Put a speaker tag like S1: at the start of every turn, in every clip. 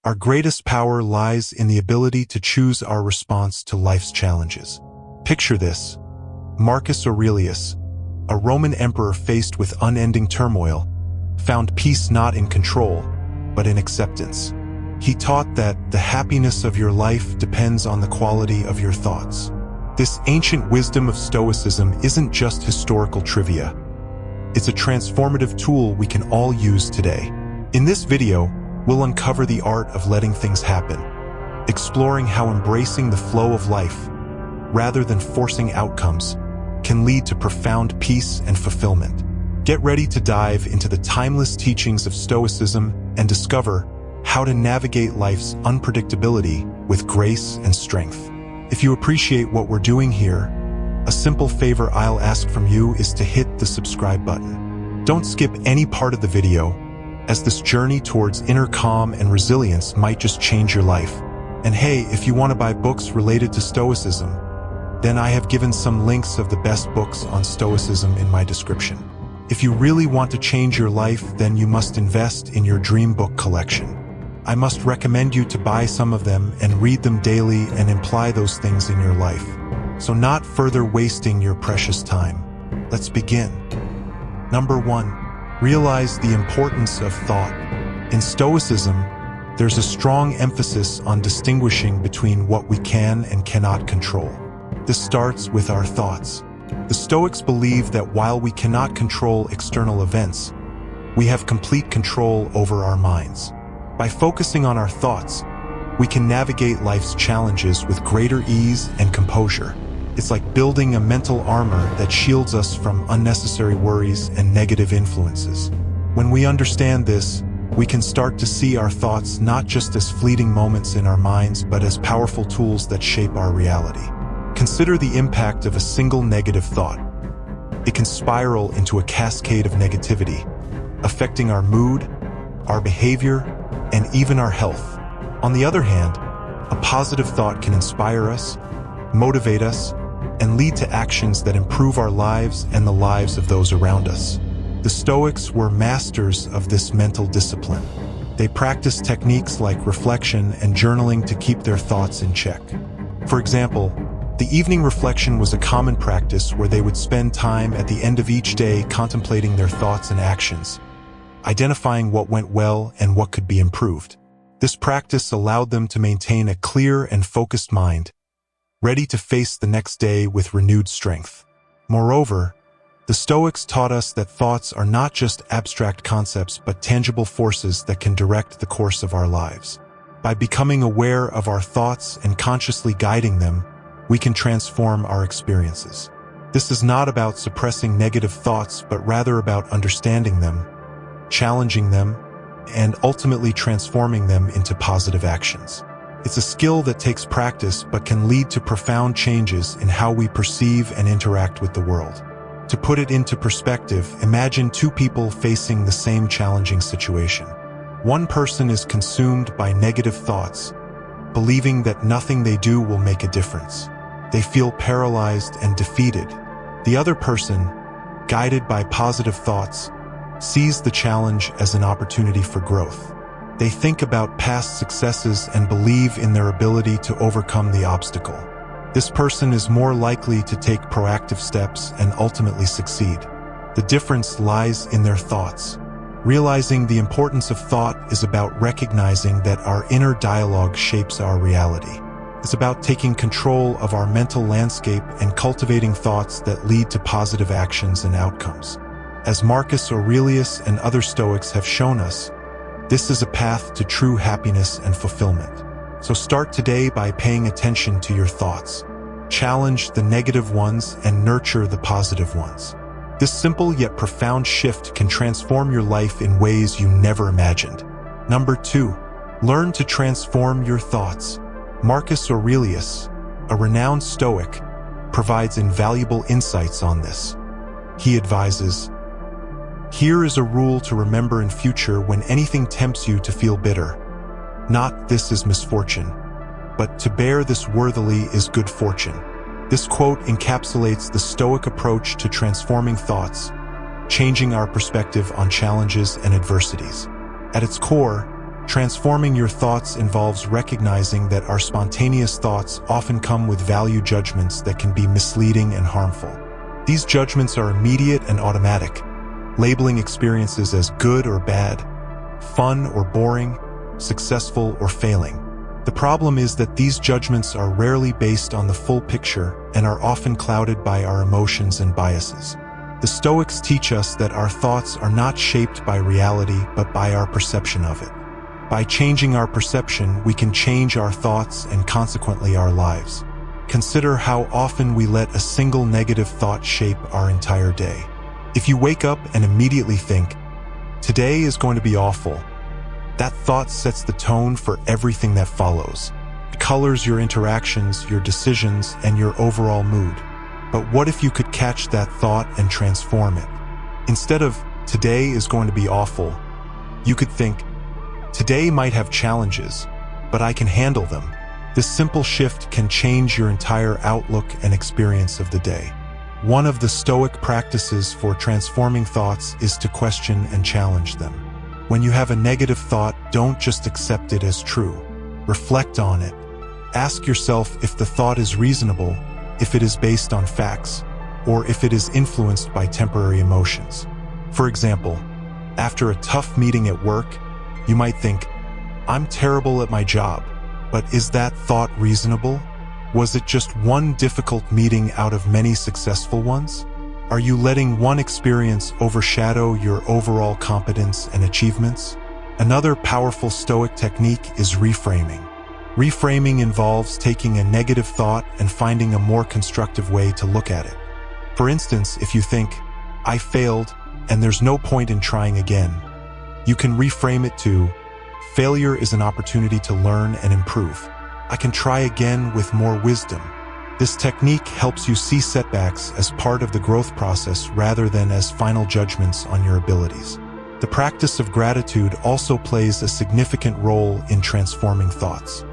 S1: Our greatest power lies in the ability to choose our response to life's challenges. Picture this: Marcus Aurelius, a Roman emperor faced with unending turmoil, found peace not in control, but in acceptance. He taught that the happiness of your life depends on the quality of your thoughts. This ancient wisdom of Stoicism isn't just historical trivia. It's a transformative tool we can all use today. In this video, we'll uncover the art of letting things happen, exploring how embracing the flow of life, rather than forcing outcomes, can lead to profound peace and fulfillment. Get ready to dive into the timeless teachings of Stoicism and discover how to navigate life's unpredictability with grace and strength. If you appreciate what we're doing here, a simple favor I'll ask from you is to hit the subscribe button. Don't skip any part of the video, as this journey towards inner calm and resilience might just change your life. And hey, if you want to buy books related to Stoicism, then I have given some links of the best books on Stoicism in my description. If you really want to change your life, then you must invest in your dream book collection. I must recommend you to buy some of them and read them daily and imply those things in your life. So not further wasting your precious time, let's begin. Number 1, realize the importance of thought. In Stoicism, there's a strong emphasis on distinguishing between what we can and cannot control. This starts with our thoughts. The Stoics believe that while we cannot control external events, we have complete control over our minds. By focusing on our thoughts, we can navigate life's challenges with greater ease and composure. It's like building a mental armor that shields us from unnecessary worries and negative influences. When we understand this, we can start to see our thoughts not just as fleeting moments in our minds, but as powerful tools that shape our reality. Consider the impact of a single negative thought. It can spiral into a cascade of negativity, affecting our mood, our behavior, and even our health. On the other hand, a positive thought can inspire us, motivate us, and lead to actions that improve our lives and the lives of those around us. The Stoics were masters of this mental discipline. They practiced techniques like reflection and journaling to keep their thoughts in check. For example, the evening reflection was a common practice where they would spend time at the end of each day contemplating their thoughts and actions, identifying what went well and what could be improved. This practice allowed them to maintain a clear and focused mind, ready to face the next day with renewed strength. Moreover, the Stoics taught us that thoughts are not just abstract concepts but tangible forces that can direct the course of our lives. By becoming aware of our thoughts and consciously guiding them, we can transform our experiences. This is not about suppressing negative thoughts, but rather about understanding them, challenging them, and ultimately transforming them into positive actions. It's a skill that takes practice but can lead to profound changes in how we perceive and interact with the world. To put it into perspective, imagine two people facing the same challenging situation. One person is consumed by negative thoughts, believing that nothing they do will make a difference. They feel paralyzed and defeated. The other person, guided by positive thoughts, sees the challenge as an opportunity for growth. They think about past successes and believe in their ability to overcome the obstacle. This person is more likely to take proactive steps and ultimately succeed. The difference lies in their thoughts. Realizing the importance of thought is about recognizing that our inner dialogue shapes our reality. It's about taking control of our mental landscape and cultivating thoughts that lead to positive actions and outcomes. As Marcus Aurelius and other Stoics have shown us, this is a path to true happiness and fulfillment. So start today by paying attention to your thoughts. Challenge the negative ones and nurture the positive ones. This simple yet profound shift can transform your life in ways you never imagined. Number 2, learn to transform your thoughts. Marcus Aurelius, a renowned Stoic, provides invaluable insights on this. He advises, "Here is a rule to remember in future when anything tempts you to feel bitter. Not this is misfortune, but to bear this worthily is good fortune." This quote encapsulates the Stoic approach to transforming thoughts, changing our perspective on challenges and adversities. At its core, Transforming your thoughts involves recognizing that our spontaneous thoughts often come with value judgments that can be misleading and harmful. These judgments are immediate and automatic, labeling experiences as good or bad, fun or boring, successful or failing. The problem is that these judgments are rarely based on the full picture and are often clouded by our emotions and biases. The Stoics teach us that our thoughts are not shaped by reality but by our perception of it. By changing our perception, we can change our thoughts and consequently our lives. Consider how often we let a single negative thought shape our entire day. If you wake up and immediately think, "Today is going to be awful," that thought sets the tone for everything that follows. It colors your interactions, your decisions, and your overall mood. But what if you could catch that thought and transform it? Instead of, "Today is going to be awful," you could think, "Today might have challenges, but I can handle them." This simple shift can change your entire outlook and experience of the day. One of the Stoic practices for transforming thoughts is to question and challenge them. When you have a negative thought, don't just accept it as true. Reflect on it. Ask yourself if the thought is reasonable, if it is based on facts, or if it is influenced by temporary emotions. For example, after a tough meeting at work, you might think, "I'm terrible at my job," but is that thought reasonable? Was it just one difficult meeting out of many successful ones? Are you letting one experience overshadow your overall competence and achievements? Another powerful Stoic technique is reframing. Reframing involves taking a negative thought and finding a more constructive way to look at it. For instance, if you think, "I failed, and there's no point in trying again," you can reframe it to, "Failure is an opportunity to learn and improve. I can try again with more wisdom." This technique helps you see setbacks as part of the growth process rather than as final judgments on your abilities. The practice of gratitude also plays a significant role in transforming thoughts.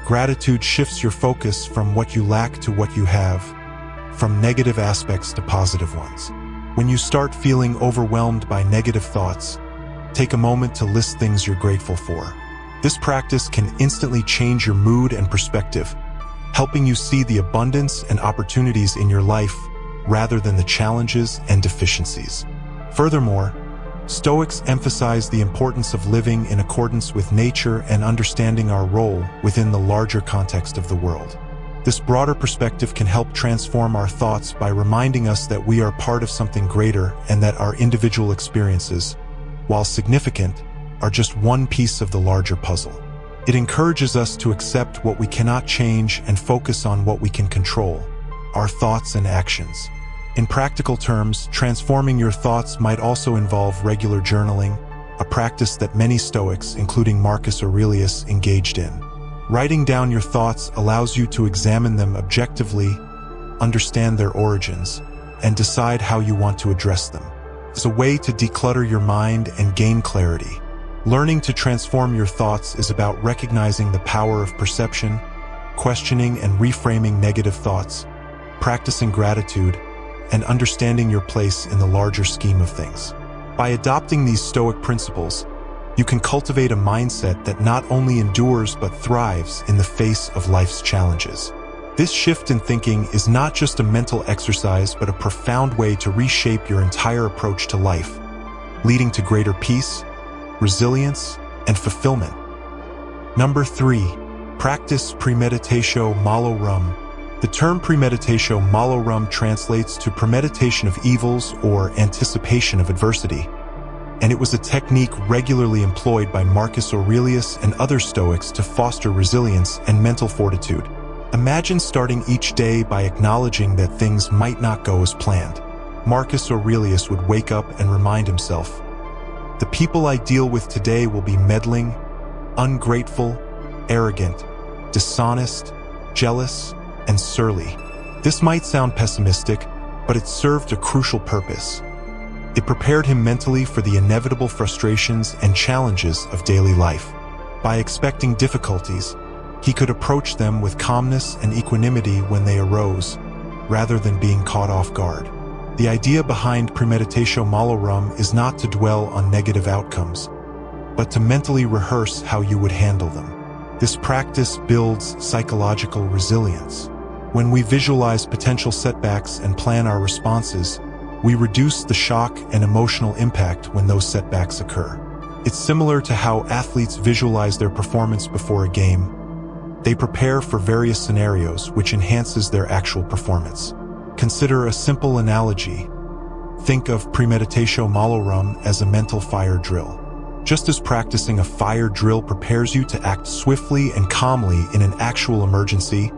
S1: Gratitude shifts your focus from what you lack to what you have, from negative aspects to positive ones. When you start feeling overwhelmed by negative thoughts, take a moment to list things you're grateful for. This practice can instantly change your mood and perspective, helping you see the abundance and opportunities in your life rather than the challenges and deficiencies. Furthermore, Stoics emphasize the importance of living in accordance with nature and understanding our role within the larger context of the world. This broader perspective can help transform our thoughts by reminding us that we are part of something greater and that our individual experiences, while significant, are just one piece of the larger puzzle. It encourages us to accept what we cannot change and focus on what we can control, our thoughts and actions. In practical terms, transforming your thoughts might also involve regular journaling, a practice that many Stoics, including Marcus Aurelius, engaged in. Writing down your thoughts allows you to examine them objectively, understand their origins, and decide how you want to address them. It's a way to declutter your mind and gain clarity. Learning to transform your thoughts is about recognizing the power of perception, questioning and reframing negative thoughts, practicing gratitude, and understanding your place in the larger scheme of things. By adopting these Stoic principles, you can cultivate a mindset that not only endures but thrives in the face of life's challenges. This shift in thinking is not just a mental exercise but a profound way to reshape your entire approach to life, leading to greater peace, resilience, and fulfillment. Number 3. Practice premeditatio malorum. The term premeditatio malorum translates to premeditation of evils or anticipation of adversity, and it was a technique regularly employed by Marcus Aurelius and other Stoics to foster resilience and mental fortitude. Imagine starting each day by acknowledging that things might not go as planned. Marcus Aurelius would wake up and remind himself, "The people I deal with today will be meddling, ungrateful, arrogant, dishonest, jealous, and surly." This might sound pessimistic, but it served a crucial purpose. It prepared him mentally for the inevitable frustrations and challenges of daily life. By expecting difficulties, he could approach them with calmness and equanimity when they arose, rather than being caught off guard. The idea behind premeditatio malorum is not to dwell on negative outcomes, but to mentally rehearse how you would handle them. This practice builds psychological resilience. When we visualize potential setbacks and plan our responses, we reduce the shock and emotional impact when those setbacks occur. It's similar to how athletes visualize their performance before a game. They prepare for various scenarios, which enhances their actual performance. Consider a simple analogy. Think of premeditatio malorum as a mental fire drill. Just as practicing a fire drill prepares you to act swiftly and calmly in an actual emergency,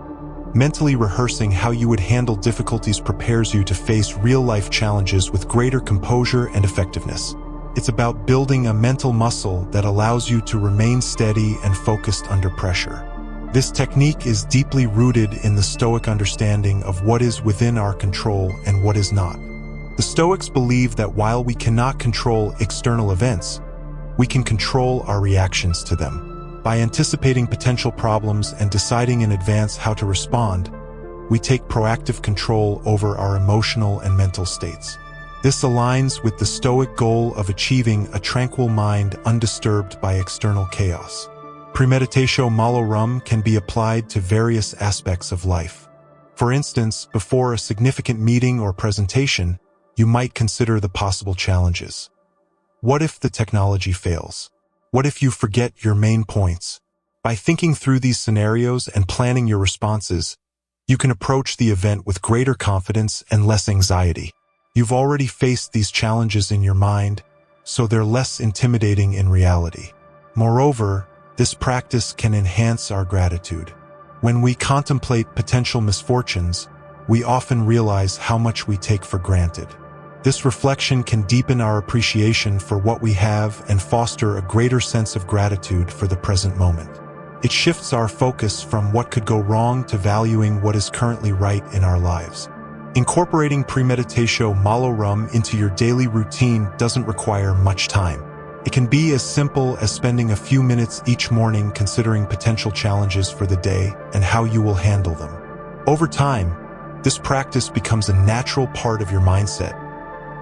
S1: mentally rehearsing how you would handle difficulties prepares you to face real-life challenges with greater composure and effectiveness. It's about building a mental muscle that allows you to remain steady and focused under pressure. This technique is deeply rooted in the Stoic understanding of what is within our control and what is not. The Stoics believe that while we cannot control external events, we can control our reactions to them. By anticipating potential problems and deciding in advance how to respond, we take proactive control over our emotional and mental states. This aligns with the Stoic goal of achieving a tranquil mind undisturbed by external chaos. Premeditatio malorum can be applied to various aspects of life. For instance, before a significant meeting or presentation, you might consider the possible challenges. What if the technology fails? What if you forget your main points? By thinking through these scenarios and planning your responses, you can approach the event with greater confidence and less anxiety. You've already faced these challenges in your mind, so they're less intimidating in reality. Moreover, this practice can enhance our gratitude. When we contemplate potential misfortunes, we often realize how much we take for granted. This reflection can deepen our appreciation for what we have and foster a greater sense of gratitude for the present moment. It shifts our focus from what could go wrong to valuing what is currently right in our lives. Incorporating premeditatio malorum into your daily routine doesn't require much time. It can be as simple as spending a few minutes each morning considering potential challenges for the day and how you will handle them. Over time, this practice becomes a natural part of your mindset,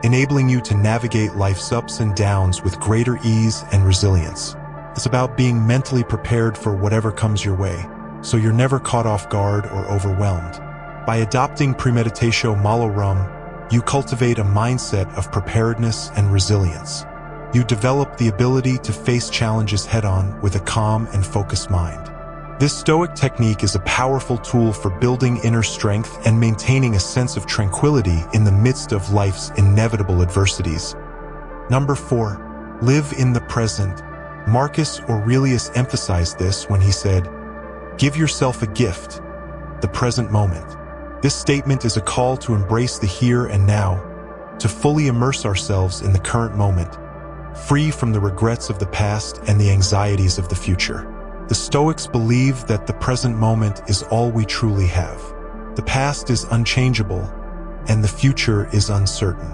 S1: enabling you to navigate life's ups and downs with greater ease and resilience. It's about being mentally prepared for whatever comes your way, so you're never caught off guard or overwhelmed. By adopting premeditatio malorum, you cultivate a mindset of preparedness and resilience. You develop the ability to face challenges head-on with a calm and focused mind. This Stoic technique is a powerful tool for building inner strength and maintaining a sense of tranquility in the midst of life's inevitable adversities. Number 4. Live in the present. Marcus Aurelius emphasized this when he said, "Give yourself a gift, the present moment." This statement is a call to embrace the here and now, to fully immerse ourselves in the current moment, free from the regrets of the past and the anxieties of the future. The Stoics believe that the present moment is all we truly have. The past is unchangeable, and the future is uncertain.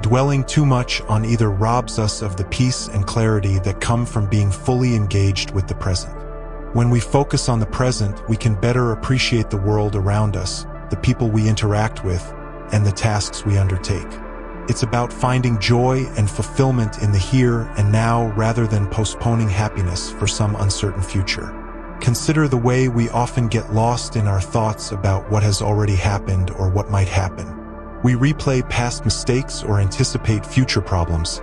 S1: Dwelling too much on either robs us of the peace and clarity that come from being fully engaged with the present. When we focus on the present, we can better appreciate the world around us, the people we interact with, and the tasks we undertake. It's about finding joy and fulfillment in the here and now rather than postponing happiness for some uncertain future. Consider the way we often get lost in our thoughts about what has already happened or what might happen. We replay past mistakes or anticipate future problems,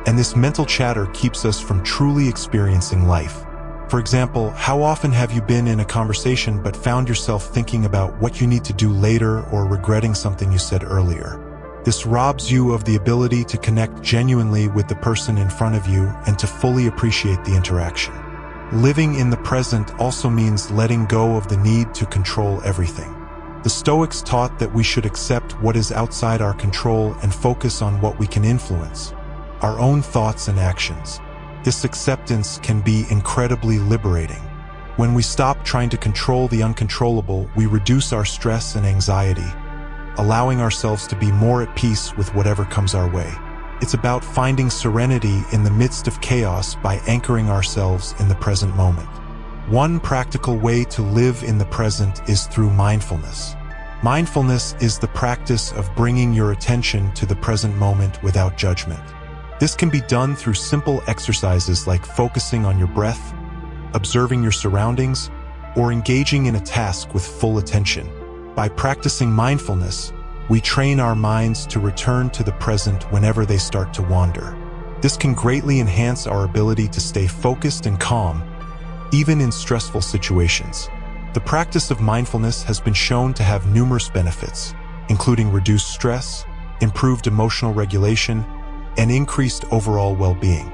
S1: and this mental chatter keeps us from truly experiencing life. For example, how often have you been in a conversation but found yourself thinking about what you need to do later or regretting something you said earlier? This robs you of the ability to connect genuinely with the person in front of you and to fully appreciate the interaction. Living in the present also means letting go of the need to control everything. The Stoics taught that we should accept what is outside our control and focus on what we can influence, our own thoughts and actions. This acceptance can be incredibly liberating. When we stop trying to control the uncontrollable, we reduce our stress and anxiety, allowing ourselves to be more at peace with whatever comes our way. It's about finding serenity in the midst of chaos by anchoring ourselves in the present moment. One practical way to live in the present is through mindfulness. Mindfulness is the practice of bringing your attention to the present moment without judgment. This can be done through simple exercises like focusing on your breath, observing your surroundings, or engaging in a task with full attention. By practicing mindfulness, we train our minds to return to the present whenever they start to wander. This can greatly enhance our ability to stay focused and calm, even in stressful situations. The practice of mindfulness has been shown to have numerous benefits, including reduced stress, improved emotional regulation, and increased overall well-being.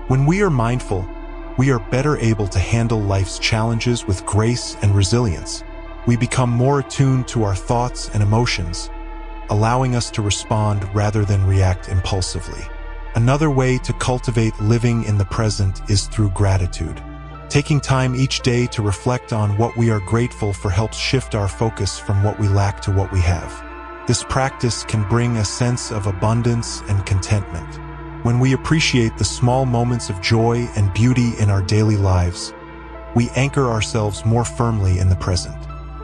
S1: When we are mindful, we are better able to handle life's challenges with grace and resilience. We become more attuned to our thoughts and emotions, allowing us to respond rather than react impulsively. Another way to cultivate living in the present is through gratitude. Taking time each day to reflect on what we are grateful for helps shift our focus from what we lack to what we have. This practice can bring a sense of abundance and contentment. When we appreciate the small moments of joy and beauty in our daily lives, we anchor ourselves more firmly in the present.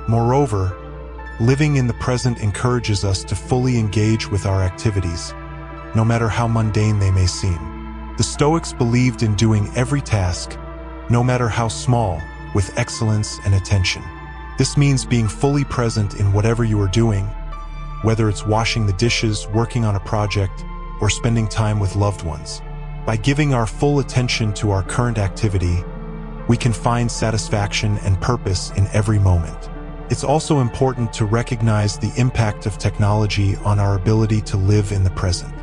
S1: Moreover, living in the present encourages us to fully engage with our activities, no matter how mundane they may seem. The Stoics believed in doing every task, no matter how small, with excellence and attention. This means being fully present in whatever you are doing, whether it's washing the dishes, working on a project, or spending time with loved ones. By giving our full attention to our current activity, we can find satisfaction and purpose in every moment. It's also important to recognize the impact of technology on our ability to live in the present.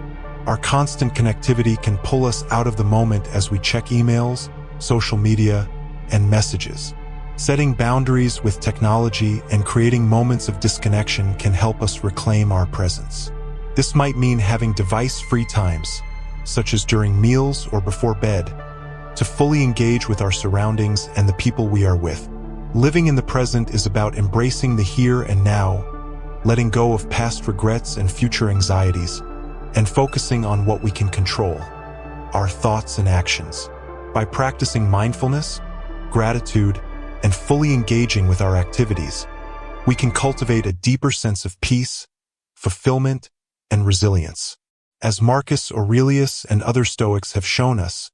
S1: Our constant connectivity can pull us out of the moment as we check emails, social media, and messages. Setting boundaries with technology and creating moments of disconnection can help us reclaim our presence. This might mean having device-free times, such as during meals or before bed, to fully engage with our surroundings and the people we are with. Living in the present is about embracing the here and now, letting go of past regrets and future anxieties, and focusing on what we can control, our thoughts and actions. By practicing mindfulness, gratitude, and fully engaging with our activities, we can cultivate a deeper sense of peace, fulfillment, and resilience. As Marcus Aurelius and other Stoics have shown us,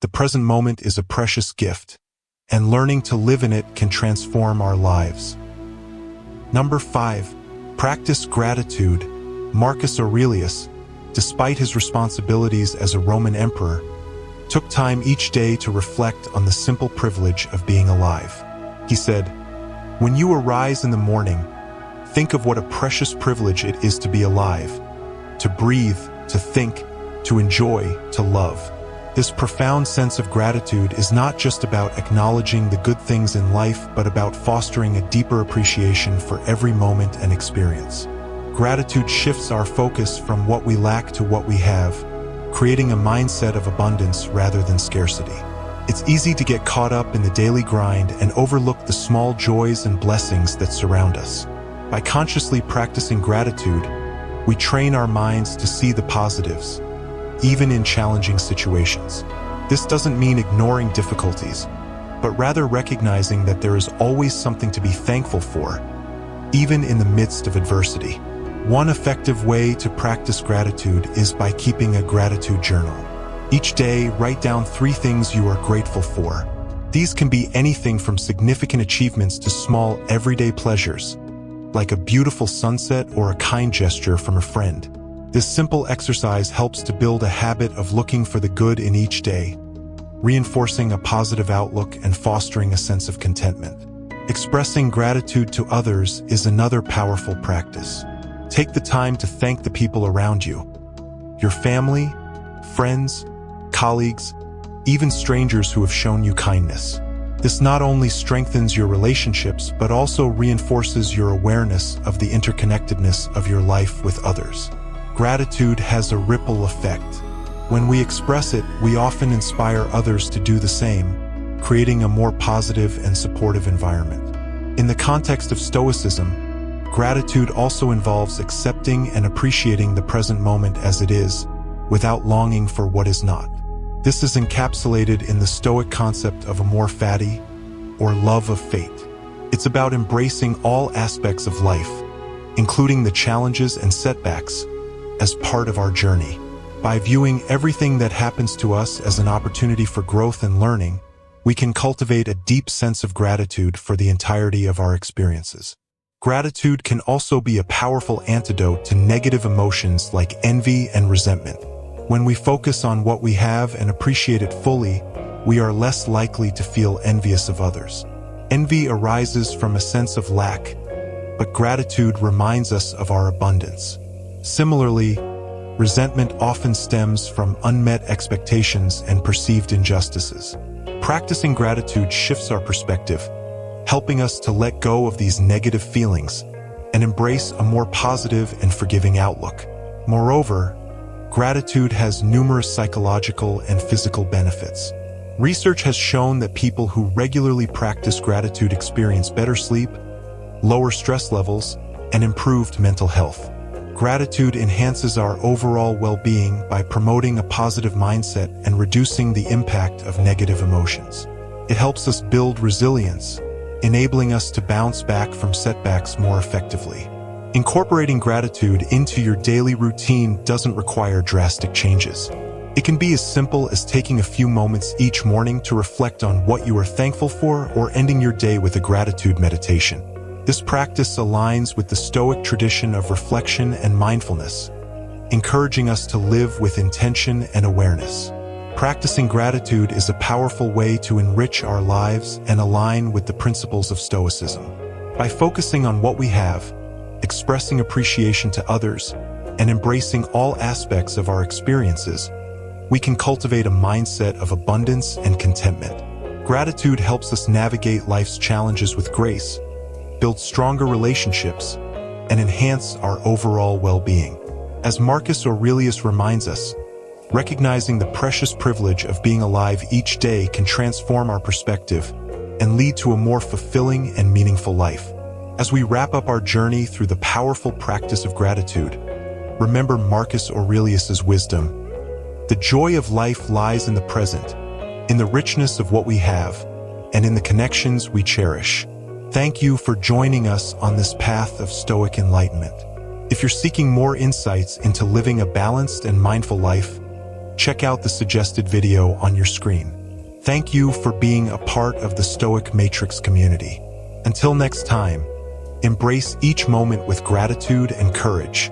S1: the present moment is a precious gift, and learning to live in it can transform our lives. Number 5. Practice gratitude. Marcus Aurelius, despite his responsibilities as a Roman emperor, took time each day to reflect on the simple privilege of being alive. He said, "When you arise in the morning, think of what a precious privilege it is to be alive, to breathe, to think, to enjoy, to love." This profound sense of gratitude is not just about acknowledging the good things in life, but about fostering a deeper appreciation for every moment and experience. Gratitude shifts our focus from what we lack to what we have, creating a mindset of abundance rather than scarcity. It's easy to get caught up in the daily grind and overlook the small joys and blessings that surround us. By consciously practicing gratitude, we train our minds to see the positives, even in challenging situations. This doesn't mean ignoring difficulties, but rather recognizing that there is always something to be thankful for, even in the midst of adversity. One effective way to practice gratitude is by keeping a gratitude journal. Each day, write down 3 things you are grateful for. These can be anything from significant achievements to small, everyday pleasures, like a beautiful sunset or a kind gesture from a friend. This simple exercise helps to build a habit of looking for the good in each day, reinforcing a positive outlook and fostering a sense of contentment. Expressing gratitude to others is another powerful practice. Take the time to thank the people around you, your family, friends, colleagues, even strangers who have shown you kindness. This not only strengthens your relationships, but also reinforces your awareness of the interconnectedness of your life with others. Gratitude has a ripple effect. When we express it, we often inspire others to do the same, creating a more positive and supportive environment. In the context of Stoicism, gratitude also involves accepting and appreciating the present moment as it is, without longing for what is not. This is encapsulated in the Stoic concept of amor fati, or love of fate. It's about embracing all aspects of life, including the challenges and setbacks, as part of our journey. By viewing everything that happens to us as an opportunity for growth and learning, we can cultivate a deep sense of gratitude for the entirety of our experiences. Gratitude can also be a powerful antidote to negative emotions like envy and resentment. When we focus on what we have and appreciate it fully, we are less likely to feel envious of others. Envy arises from a sense of lack, but gratitude reminds us of our abundance. Similarly, resentment often stems from unmet expectations and perceived injustices. Practicing gratitude shifts our perspective, helping us to let go of these negative feelings and embrace a more positive and forgiving outlook. Moreover, gratitude has numerous psychological and physical benefits. Research has shown that people who regularly practice gratitude experience better sleep, lower stress levels, and improved mental health. Gratitude enhances our overall well-being by promoting a positive mindset and reducing the impact of negative emotions. It helps us build resilience, enabling us to bounce back from setbacks more effectively. Incorporating gratitude into your daily routine doesn't require drastic changes. It can be as simple as taking a few moments each morning to reflect on what you are thankful for or ending your day with a gratitude meditation. This practice aligns with the Stoic tradition of reflection and mindfulness, encouraging us to live with intention and awareness. Practicing gratitude is a powerful way to enrich our lives and align with the principles of Stoicism. By focusing on what we have, expressing appreciation to others, and embracing all aspects of our experiences, we can cultivate a mindset of abundance and contentment. Gratitude helps us navigate life's challenges with grace, build stronger relationships, and enhance our overall well-being. As Marcus Aurelius reminds us, recognizing the precious privilege of being alive each day can transform our perspective and lead to a more fulfilling and meaningful life. As we wrap up our journey through the powerful practice of gratitude, remember Marcus Aurelius's wisdom. The joy of life lies in the present, in the richness of what we have, and in the connections we cherish. Thank you for joining us on this path of Stoic enlightenment. If you're seeking more insights into living a balanced and mindful life, check out the suggested video on your screen. Thank you for being a part of the Stoic Matrix community. Until next time, embrace each moment with gratitude and courage.